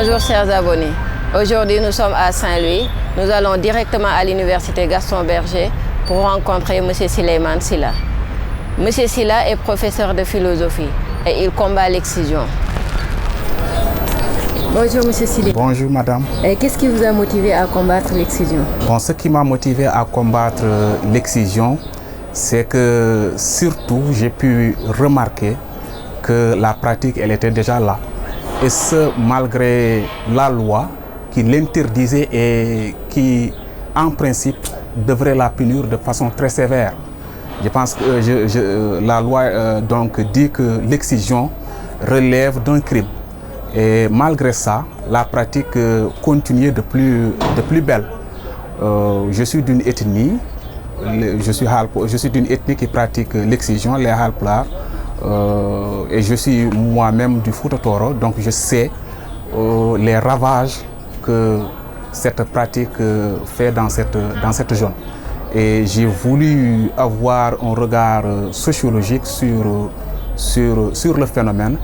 Bonjour chers abonnés. Aujourd'hui nous sommes à Saint-Louis. Nous allons directement à l'université Gaston Berger pour rencontrer M. Souleymane Sylla. M. Sylla est professeur de philosophie et il combat l'excision. Bonjour M. Sylla. Bonjour madame. Qu'est-ce qui vous a motivé à combattre l'excision? Ce qui m'a motivé à combattre l'excision, c'est que surtout j'ai pu remarquer que la pratique elle était déjà là. Et ce malgré la loi qui l'interdisait et qui en principe devrait la punir de façon très sévère. Je pense que la loi donc dit que l'excision relève d'un crime. Et malgré ça, la pratique continue de plus belle. Je suis d'une ethnie, je suis d'une ethnie qui pratique l'excision, les Halpulaar, et je suis moi-même du Fouta Toro, donc je sais les ravages que cette pratique fait dans cette zone. Et j'ai voulu avoir un regard sociologique sur le phénomène.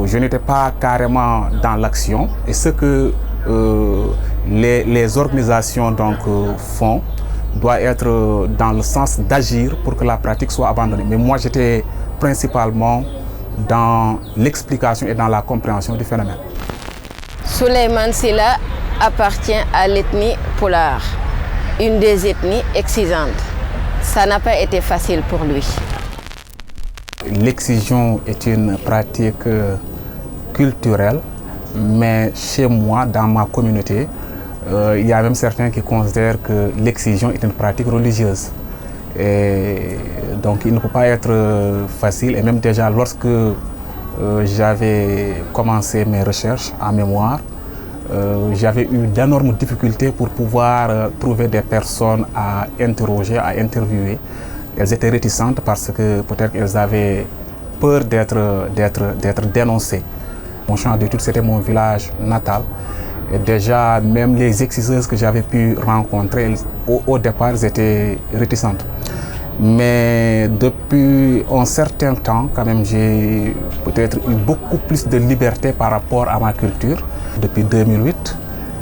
Je n'étais pas carrément dans l'action et ce que les organisations donc, font doit être dans le sens d'agir pour que la pratique soit abandonnée. Mais moi j'étais principalement dans l'explication et dans la compréhension du phénomène. Souleymane Sylla appartient à l'ethnie Pulaar, une des ethnies excisantes. Ça n'a pas été facile pour lui. L'excision est une pratique culturelle, mais chez moi, dans ma communauté, il y a même certains qui considèrent que l'excision est une pratique religieuse. Et donc il ne peut pas être facile, et même déjà lorsque j'avais commencé mes recherches en mémoire, j'avais eu d'énormes difficultés pour pouvoir trouver des personnes à interroger, à interviewer. Elles étaient réticentes parce que peut-être qu'elles avaient peur d'être dénoncées. Mon champ d'études, c'était mon village natal. Et déjà, même les exciseuses que j'avais pu rencontrer, au départ, elles étaient réticentes. Mais depuis un certain temps, quand même, j'ai peut-être eu beaucoup plus de liberté par rapport à ma culture. Depuis 2008,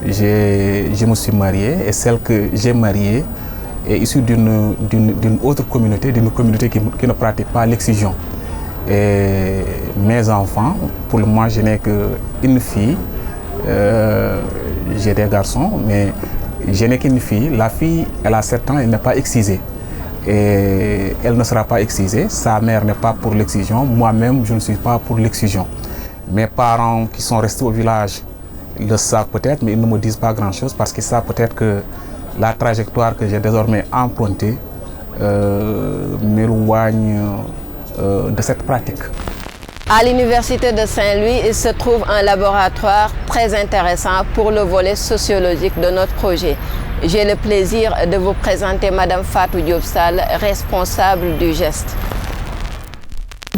je me suis marié et celle que j'ai mariée est issue d'une autre communauté, qui ne pratique pas l'excision. Et mes enfants, pour le moment, je n'ai qu'une fille. J'ai des garçons, mais je n'ai qu'une fille. La fille, elle a 7 ans, elle n'est pas excisée. Et elle ne sera pas excisée. Sa mère n'est pas pour l'excision. Moi-même, je ne suis pas pour l'excision. Mes parents qui sont restés au village le savent peut-être, mais ils ne me disent pas grand-chose parce qu'ils savent peut-être que la trajectoire que j'ai désormais empruntée m'éloigne de cette pratique. À l'université de Saint-Louis, il se trouve un laboratoire très intéressant pour le volet sociologique de notre projet. J'ai le plaisir de vous présenter Madame Fatou Diop Sall, responsable du GEST.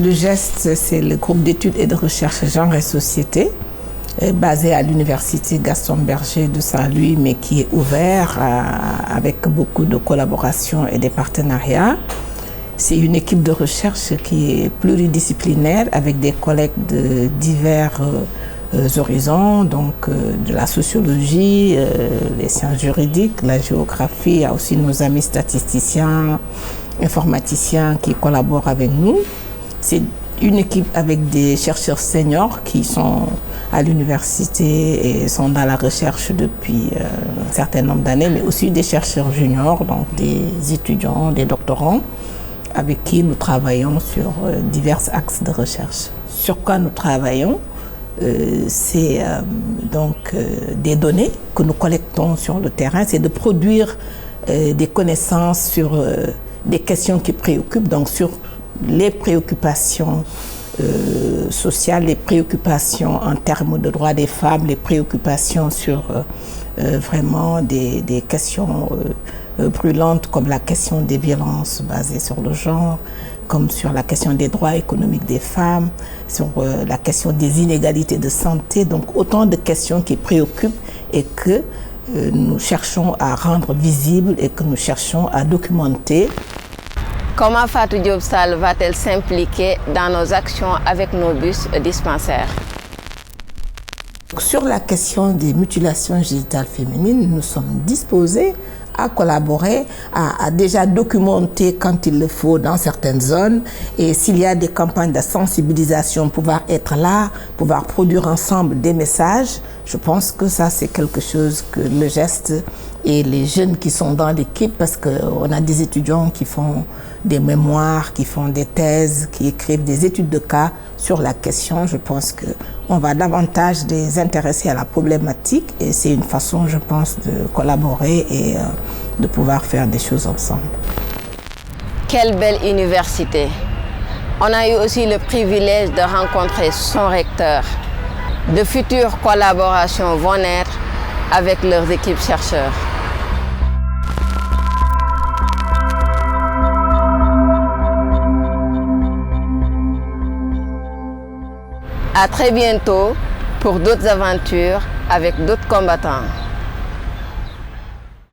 Le GEST, c'est le groupe d'études et de recherche genre et société, basé à l'université Gaston Berger de Saint-Louis, mais qui est ouvert avec beaucoup de collaborations et des partenariats. C'est une équipe de recherche qui est pluridisciplinaire avec des collègues de divers horizons, donc de la sociologie, les sciences juridiques, la géographie. Il y a aussi nos amis statisticiens, informaticiens qui collaborent avec nous. C'est une équipe avec des chercheurs seniors qui sont à l'université et sont dans la recherche depuis un certain nombre d'années, mais aussi des chercheurs juniors, donc des étudiants, des doctorants, avec qui nous travaillons sur divers axes de recherche. Sur quoi nous travaillons, c'est donc des données que nous collectons sur le terrain, c'est de produire des connaissances sur des questions qui préoccupent, donc sur les préoccupations sociales, les préoccupations en termes de droits des femmes, les préoccupations sur vraiment des questions brûlantes comme la question des violences basées sur le genre, comme sur la question des droits économiques des femmes, sur la question des inégalités de santé, donc autant de questions qui préoccupent et que nous cherchons à rendre visibles et que nous cherchons à documenter. Comment Fatou Diop Sall va-t-elle s'impliquer dans nos actions avec nos bus dispensaires? Sur la question des mutilations génitales féminines, nous sommes disposés à collaborer, à déjà documenter quand il le faut dans certaines zones, et s'il y a des campagnes de sensibilisation, pouvoir être là, pouvoir produire ensemble des messages. Je pense que ça, c'est quelque chose que le geste et les jeunes qui sont dans l'équipe, parce qu'on a des étudiants qui font des mémoires, qui font des thèses, qui écrivent des études de cas sur la question. Je pense qu'on va davantage les intéresser à la problématique, et c'est une façon, je pense, de collaborer et de pouvoir faire des choses ensemble. Quelle belle université! On a eu aussi le privilège de rencontrer son recteur. De futures collaborations vont naître avec leurs équipes chercheurs. À très bientôt pour d'autres aventures avec d'autres combattants.